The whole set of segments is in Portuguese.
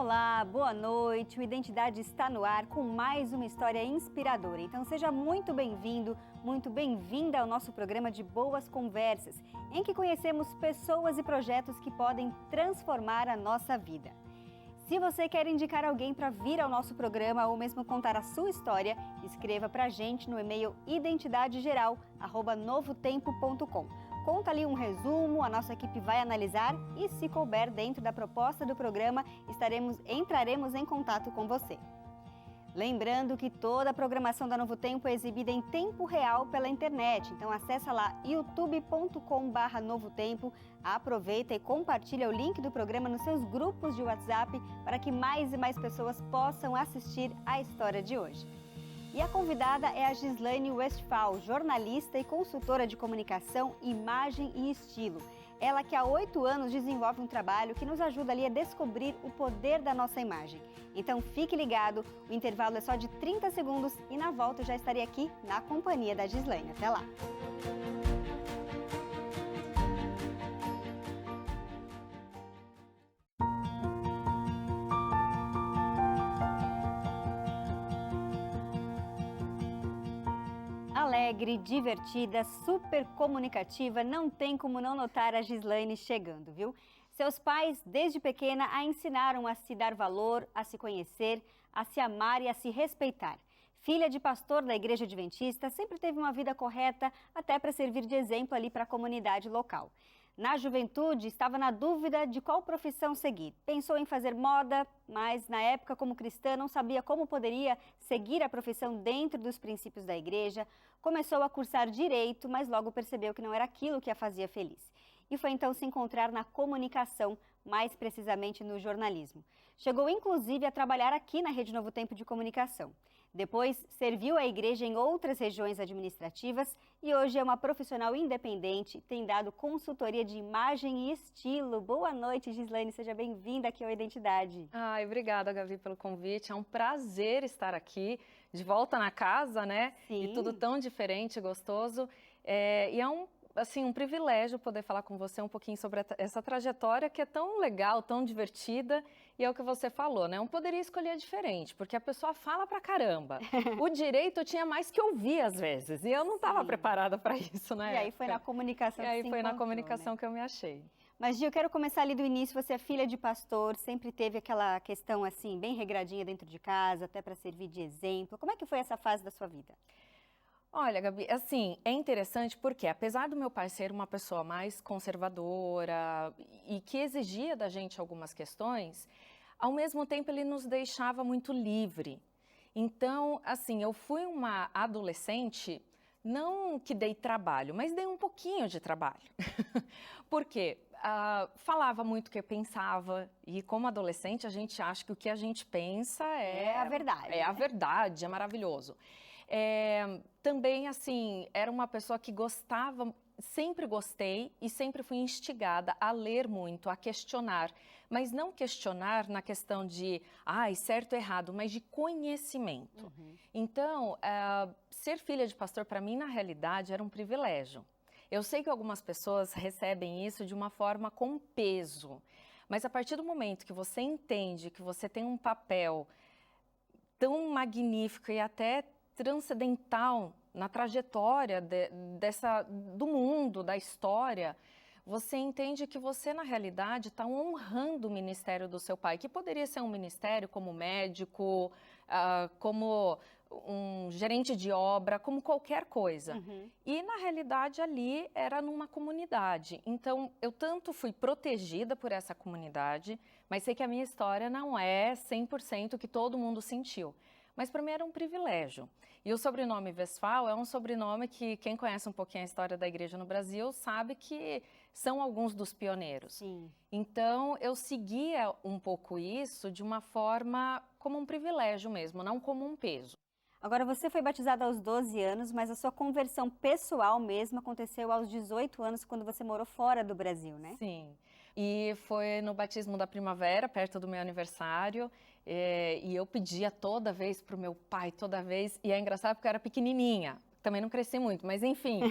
Olá, boa noite. O Identidade está no ar com mais uma história inspiradora. Então seja muito bem-vindo, muito bem-vinda ao nosso programa de Boas Conversas, em que conhecemos pessoas e projetos que podem transformar a nossa vida. Se você quer indicar alguém para vir ao nosso programa ou mesmo contar a sua história, escreva para a gente no e-mail identidadegeral@novotempo.com. Conta ali um resumo, a nossa equipe vai analisar e, se couber dentro da proposta do programa, entraremos em contato com você. Lembrando que toda a programação da Novo Tempo é exibida em tempo real pela internet, então acessa lá youtube.com/novotempo, aproveita e compartilha o link do programa nos seus grupos de WhatsApp para que mais e mais pessoas possam assistir a história de hoje. E a convidada é a Gislaine Westphal, jornalista e consultora de comunicação, imagem e estilo. Ela que há 8 anos desenvolve um trabalho que nos ajuda ali a descobrir o poder da nossa imagem. Então fique ligado, o intervalo é só de 30 segundos e na volta eu já estarei aqui na companhia da Gislaine. Até lá! Alegre, divertida, super comunicativa, não tem como não notar a Gislaine chegando, viu? Seus pais, desde pequena, a ensinaram a se dar valor, a se conhecer, a se amar e a se respeitar. Filha de pastor da Igreja Adventista, sempre teve uma vida correta, até para servir de exemplo ali para a comunidade local. Na juventude, estava na dúvida de qual profissão seguir. Pensou em fazer moda, mas na época, como cristã, não sabia como poderia seguir a profissão dentro dos princípios da igreja. Começou a cursar direito, mas logo percebeu que não era aquilo que a fazia feliz. E foi então se encontrar na comunicação, mais precisamente no jornalismo. Chegou inclusive a trabalhar aqui na Rede Novo Tempo de Comunicação. Depois, serviu a igreja em outras regiões administrativas e hoje é uma profissional independente, tem dado consultoria de imagem e estilo. Boa noite, Gislaine, seja bem-vinda aqui ao Identidade. Ai, obrigada, Gabi, pelo convite. É um prazer estar aqui, de volta na casa, né? Sim. E tudo tão diferente, gostoso. E é um privilégio poder falar com você um pouquinho sobre essa trajetória que é tão legal, tão divertida, e é o que você falou, né? Eu poderia escolher diferente, porque a pessoa fala pra caramba. O direito eu tinha mais que ouvir às vezes, e eu não estava preparada para isso, né? E aí foi na comunicação que se na encontrou, comunicação, né? que eu me achei. Mas, Gi, eu quero começar ali do início. Você é filha de pastor, sempre teve aquela questão assim, bem regradinha dentro de casa, até para servir de exemplo. Como é que foi essa fase da sua vida? Olha, Gabi, assim, é interessante porque, apesar do meu pai ser uma pessoa mais conservadora e que exigia da gente algumas questões, ao mesmo tempo ele nos deixava muito livre. Então, assim, eu fui uma adolescente, não que dei trabalho, mas dei um pouquinho de trabalho. Por quê? Falava muito o que eu pensava e como adolescente a gente acha que o que a gente pensa é a verdade. É a verdade, é maravilhoso. Também, assim, era uma pessoa que gostava, sempre gostei e sempre fui instigada a ler muito, a questionar, mas não questionar na questão de, certo ou errado, mas de conhecimento. Uhum. Então, ser filha de pastor, para mim, na realidade, era um privilégio. Eu sei que algumas pessoas recebem isso de uma forma com peso, mas a partir do momento que você entende que você tem um papel tão magnífico e até transcendental na trajetória do mundo, da história, você entende que você, na realidade, está honrando o ministério do seu pai, que poderia ser um ministério como médico, como um gerente de obra, como qualquer coisa. Uhum. E, na realidade, ali era numa comunidade. Então, eu tanto fui protegida por essa comunidade, mas sei que a minha história não é 100% o que todo mundo sentiu. Mas para mim era um privilégio. E o sobrenome Westphal é um sobrenome que quem conhece um pouquinho a história da igreja no Brasil sabe que são alguns dos pioneiros. Sim. Então eu seguia um pouco isso de uma forma como um privilégio mesmo, não como um peso. Agora, você foi batizada aos 12 anos, mas a sua conversão pessoal mesmo aconteceu aos 18 anos, quando você morou fora do Brasil, né? Sim, e foi no batismo da primavera, perto do meu aniversário, e eu pedia toda vez para o meu pai, toda vez, e é engraçado porque eu era pequenininha, também não cresci muito, mas enfim,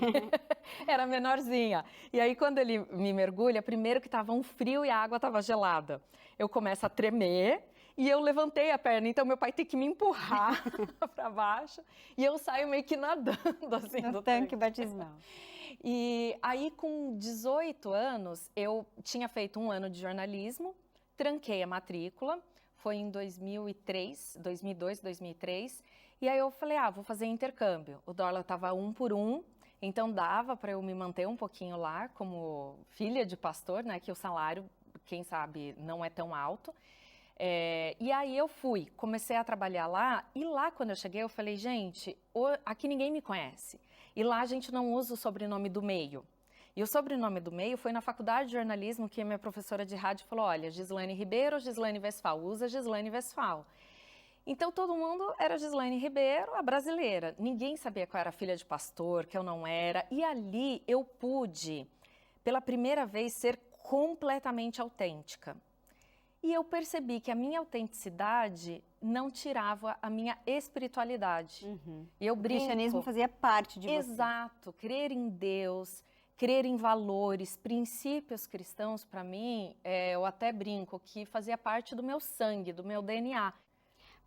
era menorzinha. E aí quando ele me mergulha, primeiro que estava um frio e a água estava gelada, eu começo a tremer, e eu levantei a perna, então meu pai tem que me empurrar para baixo e eu saio meio que nadando assim No do tanque batismal. E aí com 18 anos eu tinha feito um ano de jornalismo, tranquei a matrícula, foi em 2003, 2002, 2003, e aí eu falei, vou fazer intercâmbio. O dólar estava 1 por 1, então dava para eu me manter um pouquinho lá como filha de pastor, né, que o salário, quem sabe, não é tão alto. E aí eu fui, comecei a trabalhar lá, e lá quando eu cheguei eu falei, gente, aqui ninguém me conhece. E lá a gente não usa o sobrenome do meio. E o sobrenome do meio foi na faculdade de jornalismo que a minha professora de rádio falou, olha, Gislaine Ribeiro ou Gislaine Westphal, usa Gislaine Westphal. Então todo mundo era Gislaine Ribeiro, a brasileira. Ninguém sabia que eu era filha de pastor, que eu não era. E ali eu pude, pela primeira vez, ser completamente autêntica. E eu percebi que a minha autenticidade não tirava a minha espiritualidade. E eu O brinco. cristianismo fazia parte de você. Exato, crer em Deus, crer em valores, princípios cristãos, para mim, eu até brinco que fazia parte do meu sangue, do meu DNA.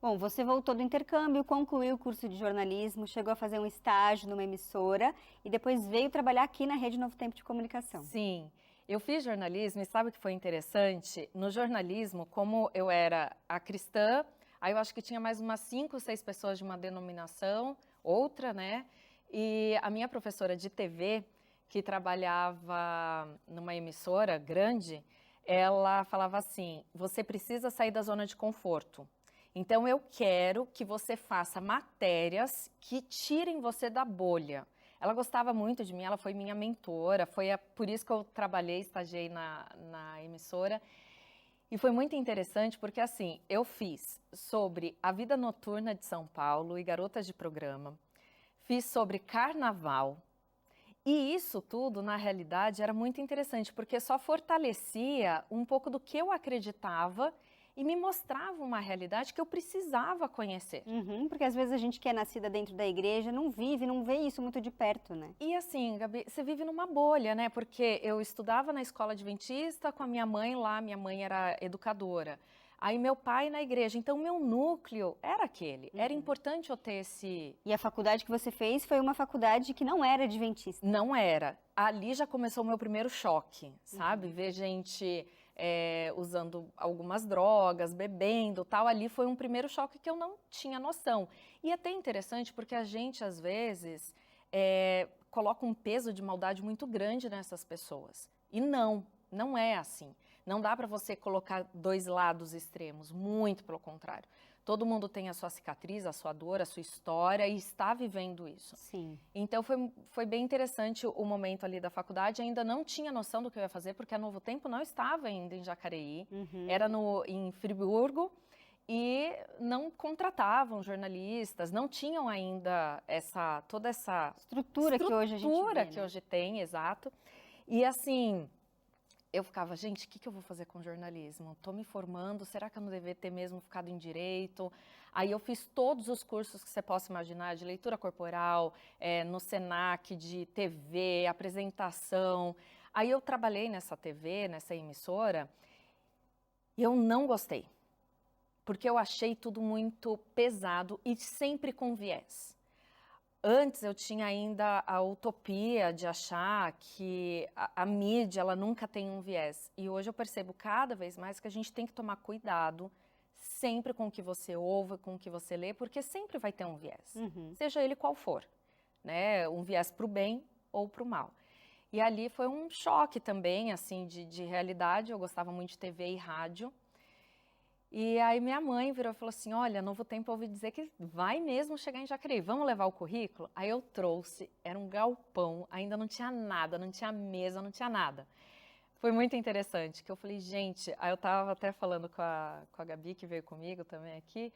Bom, você voltou do intercâmbio, concluiu o curso de jornalismo, chegou a fazer um estágio numa emissora e depois veio trabalhar aqui na Rede Novo Tempo de Comunicação. Sim, eu fiz jornalismo e sabe o que foi interessante? No jornalismo, como eu era a cristã, aí eu acho que tinha mais umas 5 ou 6 pessoas de uma denominação, outra, né? E a minha professora de TV, que trabalhava numa emissora grande, ela falava assim, você precisa sair da zona de conforto. Então eu quero que você faça matérias que tirem você da bolha. Ela gostava muito de mim, ela foi minha mentora, por isso que eu trabalhei, estagiei na emissora. E foi muito interessante porque, assim, eu fiz sobre a vida noturna de São Paulo e garotas de programa, fiz sobre carnaval. E isso tudo, na realidade, era muito interessante, porque só fortalecia um pouco do que eu acreditava e me mostrava uma realidade que eu precisava conhecer. Porque às vezes a gente que é nascida dentro da igreja não vive, não vê isso muito de perto, né? E assim, Gabi, você vive numa bolha, né? Porque eu estudava na escola adventista com a minha mãe lá, minha mãe era educadora. Aí meu pai na igreja, então meu núcleo era aquele. Era importante eu ter esse... E a faculdade que você fez foi uma faculdade que não era adventista. Não era. Ali já começou o meu primeiro choque, sabe? Ver gente usando algumas drogas, bebendo, tal. Ali foi um primeiro choque que eu não tinha noção. E é até interessante porque a gente, às vezes, coloca um peso de maldade muito grande nessas pessoas. E não é assim. Não dá para você colocar dois lados extremos, muito pelo contrário. Todo mundo tem a sua cicatriz, a sua dor, a sua história e está vivendo isso. Sim. Então foi bem interessante o momento ali da faculdade. Ainda não tinha noção do que eu ia fazer, porque a Novo Tempo não estava ainda em Jacareí, era em Friburgo e não contratavam jornalistas, não tinham ainda toda essa estrutura que hoje a gente vê, que hoje tem, exato. E assim, eu ficava, gente, o que eu vou fazer com jornalismo? Estou me formando, será que eu não deveria ter mesmo ficado em direito? Aí eu fiz todos os cursos que você possa imaginar, de leitura corporal, no Senac, de TV, apresentação. Aí eu trabalhei nessa TV, nessa emissora, e eu não gostei, porque eu achei tudo muito pesado e sempre com viés. Antes eu tinha ainda a utopia de achar que a mídia ela nunca tem um viés. E hoje eu percebo cada vez mais que a gente tem que tomar cuidado sempre com o que você ouve, com o que você lê, porque sempre vai ter um viés, seja ele qual for, né? Um viés para o bem ou para o mal. E ali foi um choque também, assim, de realidade. Eu gostava muito de TV e rádio. E aí minha mãe virou e falou assim, olha, Novo Tempo eu ouvi dizer que vai mesmo chegar em Jacareí, vamos levar o currículo? Aí eu trouxe, era um galpão, ainda não tinha nada, não tinha mesa, não tinha nada. Foi muito interessante, que eu falei, gente, aí eu tava até falando com a Gabi, que veio comigo também aqui,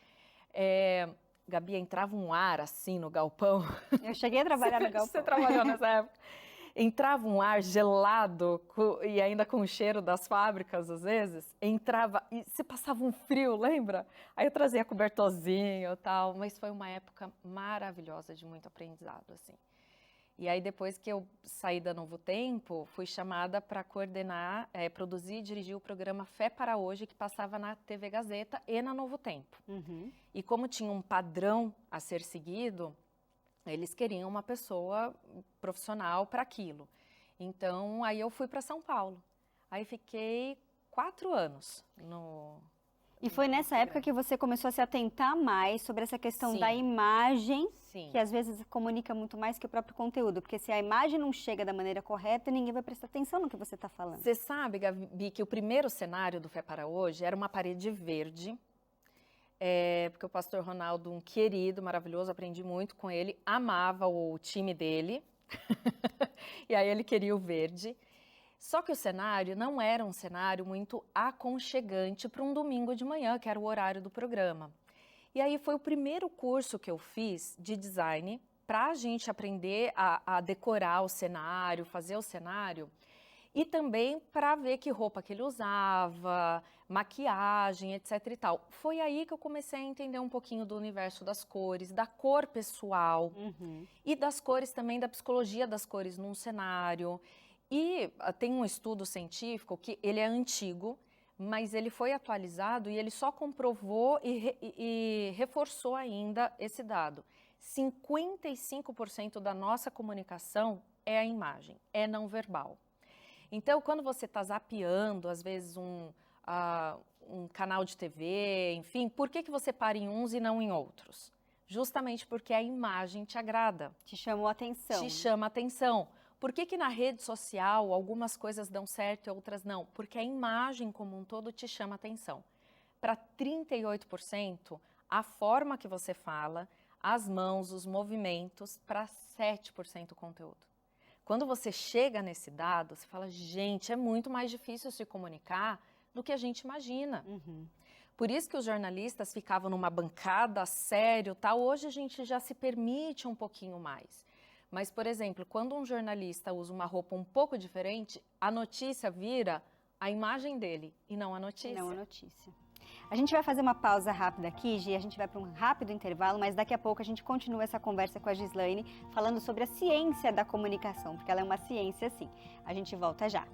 Gabi, entrava um ar assim no galpão. Eu cheguei a trabalhar no galpão. Você trabalhou nessa época? Entrava um ar gelado e ainda com o cheiro das fábricas, às vezes, entrava e se passava um frio, lembra? Aí eu trazia cobertorzinho e tal, mas foi uma época maravilhosa de muito aprendizado, assim. E aí, depois que eu saí da Novo Tempo, fui chamada para coordenar, produzir e dirigir o programa Fé para Hoje, que passava na TV Gazeta e na Novo Tempo. Uhum. E como tinha um padrão a ser seguido, eles queriam uma pessoa profissional para aquilo. Então, aí eu fui para São Paulo. Aí fiquei 4 anos no... E foi nessa época que você começou a se atentar mais sobre essa questão da imagem, que às vezes comunica muito mais que o próprio conteúdo, porque se a imagem não chega da maneira correta, ninguém vai prestar atenção no que você está falando. Você sabe, Gabi, que o primeiro cenário do Fé para Hoje era uma parede verde, porque o pastor Ronaldo, um querido, maravilhoso, aprendi muito com ele, amava o time dele, e aí ele queria o verde. Só que o cenário não era um cenário muito aconchegante para um domingo de manhã, que era o horário do programa. E aí foi o primeiro curso que eu fiz de design para a gente aprender a decorar o cenário, fazer o cenário, e também para ver que roupa que ele usava, maquiagem, etc e tal. Foi aí que eu comecei a entender um pouquinho do universo das cores, da cor pessoal, e das cores também, da psicologia das cores num cenário. E tem um estudo científico que ele é antigo, mas ele foi atualizado e ele só comprovou e reforçou ainda esse dado. 55% da nossa comunicação é a imagem, é não verbal. Então, quando você está zapeando, às vezes, um canal de TV, enfim, por que você para em uns e não em outros? Justamente porque a imagem te agrada. Te chamou a atenção. Te chama a atenção. Por que na rede social algumas coisas dão certo e outras não? Porque a imagem como um todo te chama a atenção. Para 38%, a forma que você fala, as mãos, os movimentos, para 7% o conteúdo. Quando você chega nesse dado, você fala, gente, é muito mais difícil se comunicar do que a gente imagina. Por isso que os jornalistas ficavam numa bancada, sério, tal. Hoje a gente já se permite um pouquinho mais. Mas, por exemplo, quando um jornalista usa uma roupa um pouco diferente, a notícia vira a imagem dele e não a notícia. Não a notícia. A gente vai fazer uma pausa rápida aqui, Gi, a gente vai para um rápido intervalo, mas daqui a pouco a gente continua essa conversa com a Gislaine, falando sobre a ciência da comunicação, porque ela é uma ciência, sim. A gente volta já.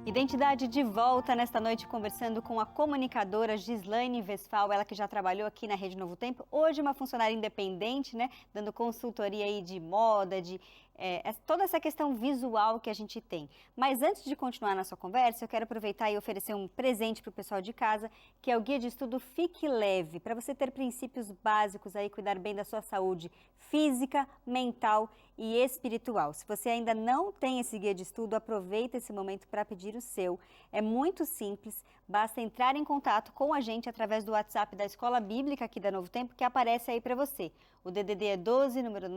Identidade de volta nesta noite conversando com a comunicadora Gislaine Westphal, ela que já trabalhou aqui na Rede Novo Tempo, hoje uma funcionária independente, né, dando consultoria aí de moda, de toda essa questão visual que a gente tem. Mas antes de continuar nossa conversa, eu quero aproveitar e oferecer um presente para o pessoal de casa, que é o guia de estudo Fique Leve, para você ter princípios básicos aí, cuidar bem da sua saúde física, mental e espiritual. Se você ainda não tem esse guia de estudo, aproveita esse momento para pedir o seu. É muito simples, basta entrar em contato com a gente através do WhatsApp da Escola Bíblica aqui da Novo Tempo, que aparece aí para você. O DDD é 12, número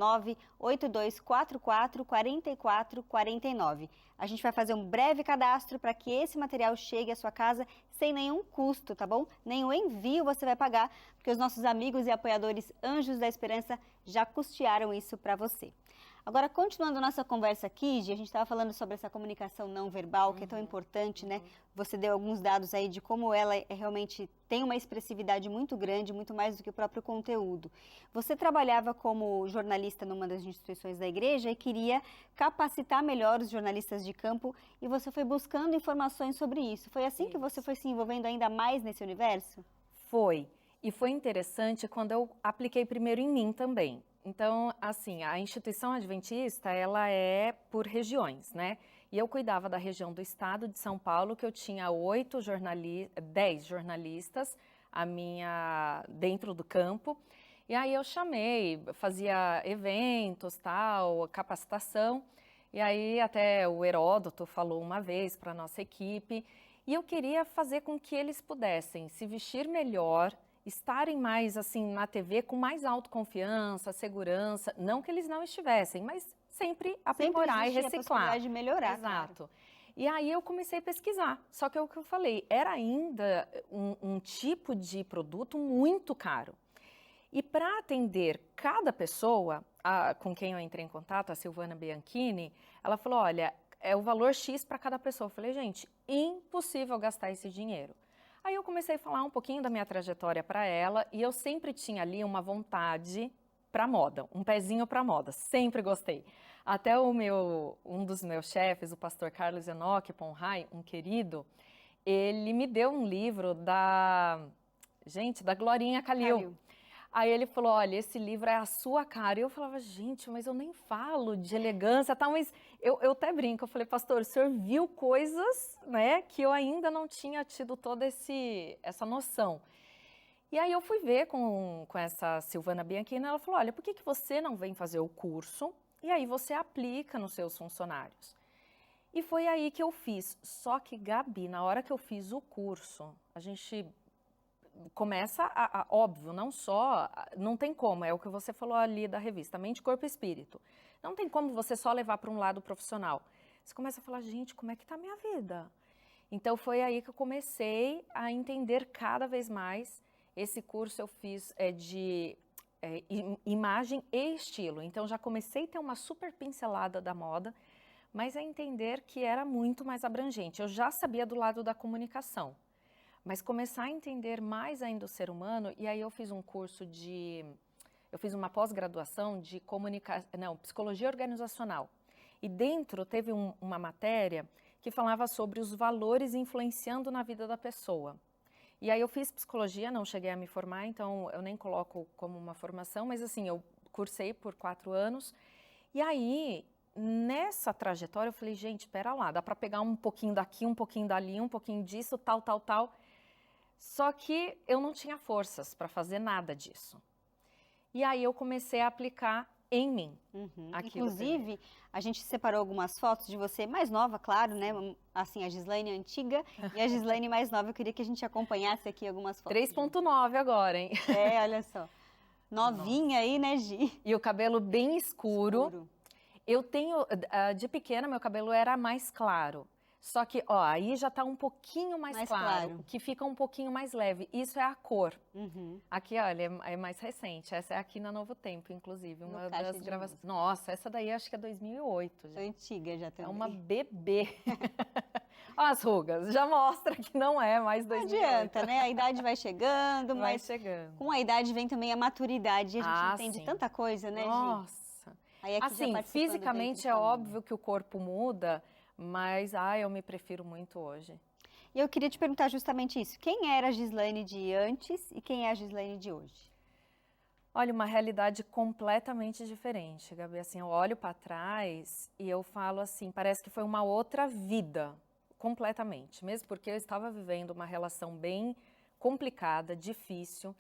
982444449. A gente vai fazer um breve cadastro para que esse material chegue à sua casa sem nenhum custo, tá bom? Nem o envio você vai pagar, porque os nossos amigos e apoiadores Anjos da Esperança já custearam isso para você. Agora, continuando nossa conversa aqui, Gi, a gente estava falando sobre essa comunicação não verbal, que é tão importante, né? Você deu alguns dados aí de como ela realmente tem uma expressividade muito grande, muito mais do que o próprio conteúdo. Você trabalhava como jornalista numa das instituições da igreja e queria capacitar melhor os jornalistas de campo e você foi buscando informações sobre isso. Foi assim que você foi se envolvendo ainda mais nesse universo? Foi. E foi interessante quando eu apliquei primeiro em mim também. Então, assim, a instituição adventista, ela é por regiões, né? E eu cuidava da região do estado de São Paulo, que eu tinha 10 jornalistas dentro do campo. E aí eu chamei, fazia eventos, tal, capacitação. E aí até o Heródoto falou uma vez para a nossa equipe. E eu queria fazer com que eles pudessem se vestir melhor, estarem mais assim na TV com mais autoconfiança, segurança, não que eles não estivessem, mas sempre aprimorar e reciclar. A possibilidade de melhorar. Exato. Claro. E aí eu comecei a pesquisar, só que é o que eu falei, era ainda um tipo de produto muito caro. E para atender cada pessoa com quem eu entrei em contato, a Silvana Bianchini, ela falou, olha, é o valor X para cada pessoa. Eu falei, gente, impossível gastar esse dinheiro. Aí eu comecei a falar um pouquinho da minha trajetória para ela e eu sempre tinha ali uma vontade para moda, um pezinho para moda, sempre gostei. Até um dos meus chefes, o pastor Carlos Enoch Ponhai, um querido, ele me deu um livro da Glorinha Calil. Aí ele falou, olha, esse livro é a sua cara. E eu falava, gente, mas eu nem falo de elegância e tal, mas eu até brinco, eu falei, pastor, o senhor viu coisas, né, que eu ainda não tinha tido toda essa noção. E aí eu fui ver com essa Silvana Bianchini, ela falou, olha, por que você não vem fazer o curso e aí você aplica nos seus funcionários? E foi aí que eu fiz. Só que, Gabi, na hora que eu fiz o curso, a gente começa óbvio, não tem como, é o que você falou ali da revista, mente, corpo e espírito. Não tem como você só levar para um lado profissional. Você começa a falar, gente, como é que tá a minha vida? Então foi aí que eu comecei a entender cada vez mais. Esse curso eu fiz de imagem e estilo. Então já comecei a ter uma super pincelada da moda, mas a entender que era muito mais abrangente. Eu já sabia do lado da comunicação, mas começar a entender mais ainda o ser humano, e aí eu fiz eu fiz uma pós-graduação de psicologia organizacional. E dentro teve uma matéria que falava sobre os valores influenciando na vida da pessoa. E aí eu fiz psicologia, não cheguei a me formar, então eu nem coloco como uma formação, mas assim, eu cursei por 4 anos. E aí, nessa trajetória, eu falei, gente, espera lá, dá para pegar um pouquinho daqui, um pouquinho dali, um pouquinho disso, tal. Só que eu não tinha forças para fazer nada disso. E aí eu comecei a aplicar em mim. Inclusive, a gente separou algumas fotos de você mais nova, claro, né? Assim, a Gislaine antiga e a Gislaine mais nova. Eu queria que a gente acompanhasse aqui algumas fotos. 3.9 agora, hein? É, olha só. Novinha aí, né, Gi? E o cabelo bem escuro. Eu tenho, de pequena, meu cabelo era mais claro. Só que, ó, aí já tá um pouquinho mais claro, que fica um pouquinho mais leve. Isso é a cor. Aqui, olha, é mais recente. Essa é aqui na Novo Tempo, inclusive, uma das gravações. Nossa, essa daí acho que é 2008. Já. É antiga já também. É uma bebê. Ó, as rugas, já mostra que não é mais 2008. Não adianta, né? A idade vai chegando, vai chegando. Com a idade vem também a maturidade. E a gente entende tanta coisa, né, Gi? Nossa. Aí aqui assim, fisicamente é óbvio que o corpo muda, mas, eu me prefiro muito hoje. E eu queria te perguntar justamente isso. Quem era a Gislaine de antes e quem é a Gislaine de hoje? Olha, uma realidade completamente diferente, Gabi. Assim, eu olho para trás e eu falo assim, parece que foi uma outra vida, completamente. Mesmo porque eu estava vivendo uma relação bem complicada, difícil,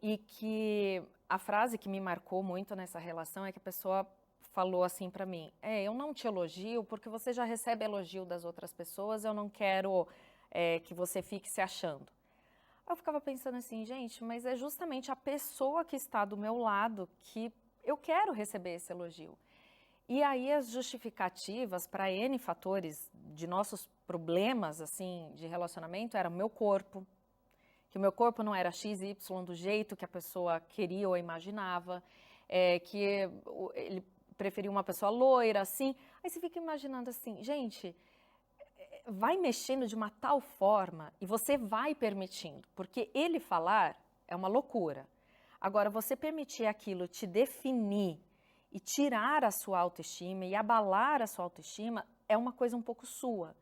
e que a frase que me marcou muito nessa relação é que a pessoa falou assim para mim, eu não te elogio porque você já recebe elogio das outras pessoas, eu não quero que você fique se achando. Eu ficava pensando assim, gente, mas é justamente a pessoa que está do meu lado que eu quero receber esse elogio. E aí as justificativas para N fatores de nossos problemas assim de relacionamento era o meu corpo, que o meu corpo não era XY do jeito que a pessoa queria ou imaginava, que ele preferia uma pessoa loira, assim. Aí você fica imaginando assim, gente, vai mexendo de uma tal forma e você vai permitindo, porque ele falar é uma loucura. Agora, você permitir aquilo te definir e tirar a sua autoestima e abalar a sua autoestima é uma coisa um pouco sua.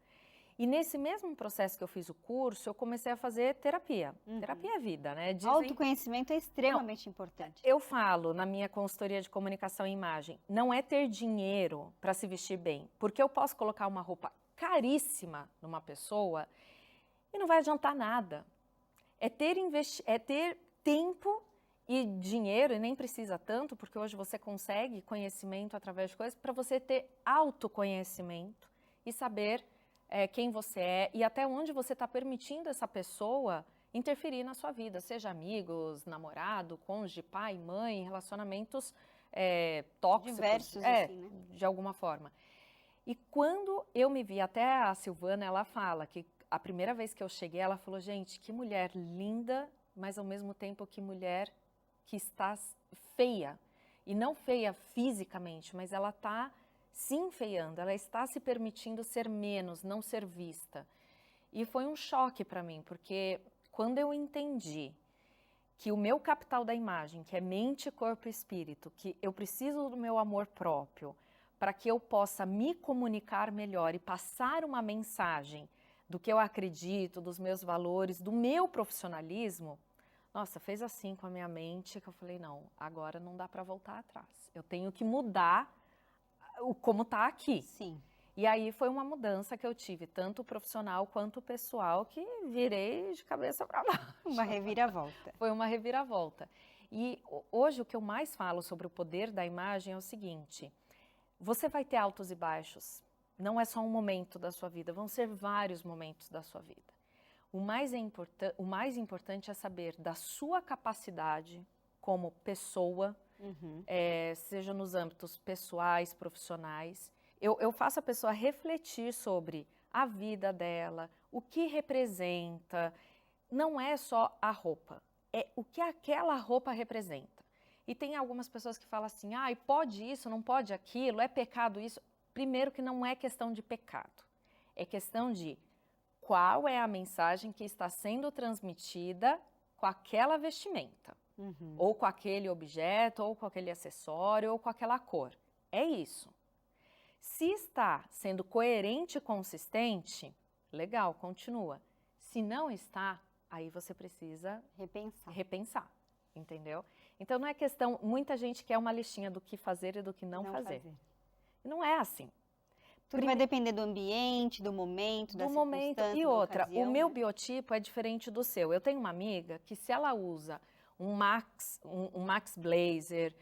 E nesse mesmo processo que eu fiz o curso, eu comecei a fazer terapia. Terapia é vida, né? Autoconhecimento é extremamente importante. Eu falo na minha consultoria de comunicação e imagem, não é ter dinheiro para se vestir bem, porque eu posso colocar uma roupa caríssima numa pessoa e não vai adiantar nada. É ter tempo e dinheiro, e nem precisa tanto, porque hoje você consegue conhecimento através de coisas, para você ter autoconhecimento e saber quem você é e até onde você está permitindo essa pessoa interferir na sua vida, seja amigos, namorado, cônjuge, pai, mãe, relacionamentos tóxicos. Diversos, assim, né? De alguma forma. E quando eu me vi, até a Silvana, ela fala que a primeira vez que eu cheguei, ela falou, gente, que mulher linda, mas ao mesmo tempo que mulher que está feia. E não feia fisicamente, mas ela está se enfeiando, ela está se permitindo ser menos, não ser vista. E foi um choque para mim, porque quando eu entendi que o meu capital da imagem, que é mente, corpo e espírito, que eu preciso do meu amor próprio para que eu possa me comunicar melhor e passar uma mensagem do que eu acredito, dos meus valores, do meu profissionalismo, nossa, fez assim com a minha mente que eu falei, não, agora não dá para voltar atrás. Eu tenho que mudar o como está aqui. Sim. E aí foi uma mudança que eu tive, tanto profissional quanto pessoal, que virei de cabeça para baixo. Uma reviravolta. Foi uma reviravolta. E hoje o que eu mais falo sobre o poder da imagem é o seguinte, você vai ter altos e baixos, não é só um momento da sua vida, vão ser vários momentos da sua vida. O mais importante é saber da sua capacidade como pessoa, seja nos âmbitos pessoais, profissionais. Eu faço a pessoa refletir sobre a vida dela, o que representa. Não é só a roupa, é o que aquela roupa representa. E tem algumas pessoas que falam assim, pode isso, não pode aquilo, é pecado isso. Primeiro que não é questão de pecado, é questão de qual é a mensagem que está sendo transmitida com aquela vestimenta, ou com aquele objeto, ou com aquele acessório, ou com aquela cor. É isso. Se está sendo coerente e consistente, legal, continua. Se não está, aí você precisa repensar, entendeu? Então não é questão, muita gente quer uma listinha do que fazer e do que não fazer. Não é assim. Tudo vai depender do ambiente, do momento, da circunstância, e outra, ocasião, o meu biotipo é diferente do seu. Eu tenho uma amiga que se ela usa um Max Blazer,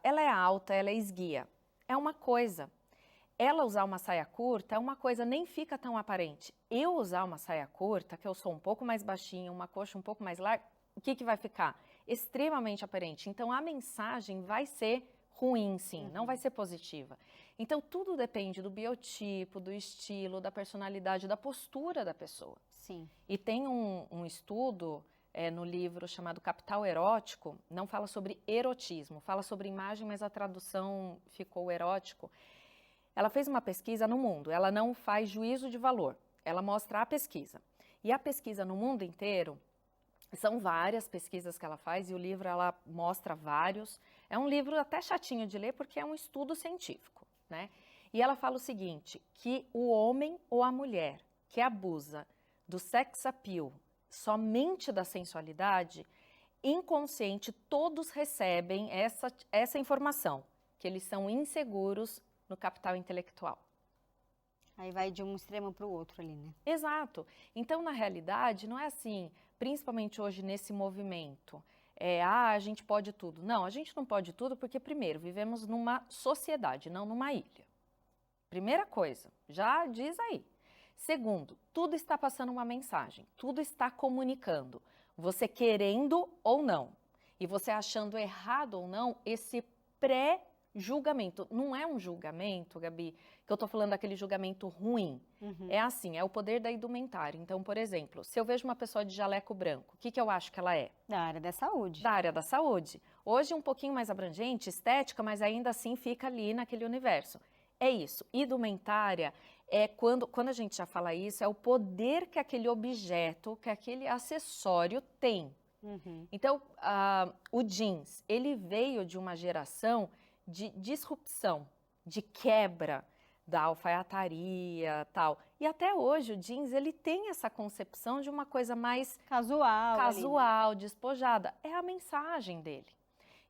ela é alta, ela é esguia. É uma coisa. Ela usar uma saia curta é uma coisa, nem fica tão aparente. Eu usar uma saia curta, que eu sou um pouco mais baixinha, uma coxa um pouco mais larga, o que vai ficar? Extremamente aparente. Então, a mensagem vai ser ruim, sim, não vai ser positiva. Então, tudo depende do biotipo, do estilo, da personalidade, da postura da pessoa. Sim. E tem um estudo no livro chamado Capital Erótico, não fala sobre erotismo, fala sobre imagem, mas a tradução ficou erótico. Ela fez uma pesquisa no mundo, ela não faz juízo de valor, ela mostra a pesquisa. E a pesquisa no mundo inteiro, são várias pesquisas que ela faz e o livro ela mostra vários. É um livro até chatinho de ler porque é um estudo científico, né? E ela fala o seguinte, que o homem ou a mulher que abusa do sex appeal, somente da sensualidade, inconsciente, todos recebem essa informação, que eles são inseguros no capital intelectual. Aí vai de um extremo para o outro ali, né? Exato. Então, na realidade, não é assim, principalmente hoje nesse movimento, a gente pode tudo. Não, a gente não pode tudo porque, primeiro, vivemos numa sociedade, não numa ilha. Primeira coisa, já diz aí. Segundo, tudo está passando uma mensagem, tudo está comunicando, você querendo ou não, e você achando errado ou não, esse pré-julgamento. Não é um julgamento, Gabi, que eu estou falando daquele julgamento ruim. É assim, é o poder da indumentária. Então, por exemplo, se eu vejo uma pessoa de jaleco branco, o que eu acho que ela é? Da área da saúde. Da área da saúde. Hoje um pouquinho mais abrangente, estética, mas ainda assim fica ali naquele universo. É isso. Indumentária é quando a gente já fala isso, é o poder que aquele objeto, que aquele acessório tem. Então, o jeans, ele veio de uma geração de disrupção, de quebra da alfaiataria, tal. E até hoje o jeans, ele tem essa concepção de uma coisa mais casual, despojada. É a mensagem dele.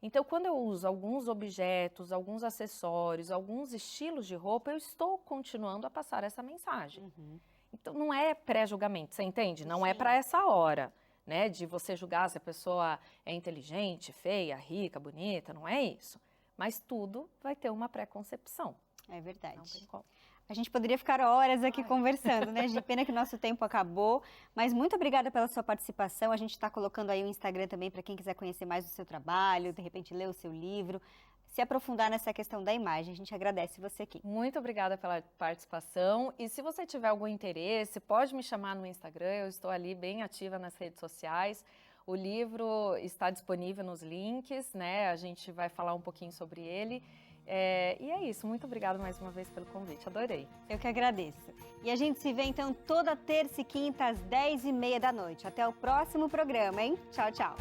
Então, quando eu uso alguns objetos, alguns acessórios, alguns estilos de roupa, eu estou continuando a passar essa mensagem. Então, não é pré-julgamento, você entende? Não é para essa hora, né? De você julgar se a pessoa é inteligente, feia, rica, bonita, não é isso. Mas tudo vai ter uma pré-concepção. É verdade. Não tem como. A gente poderia ficar horas aqui conversando, né? De pena que o nosso tempo acabou, mas muito obrigada pela sua participação. A gente está colocando aí o Instagram também para quem quiser conhecer mais do seu trabalho, de repente ler o seu livro, se aprofundar nessa questão da imagem. A gente agradece você aqui. Muito obrigada pela participação e se você tiver algum interesse, pode me chamar no Instagram, eu estou ali bem ativa nas redes sociais. O livro está disponível nos links, né? A gente vai falar um pouquinho sobre ele. E é isso, muito obrigada mais uma vez pelo convite, adorei. Eu que agradeço. E a gente se vê então toda terça e quinta às 10h30 da noite. Até o próximo programa, hein? Tchau, tchau.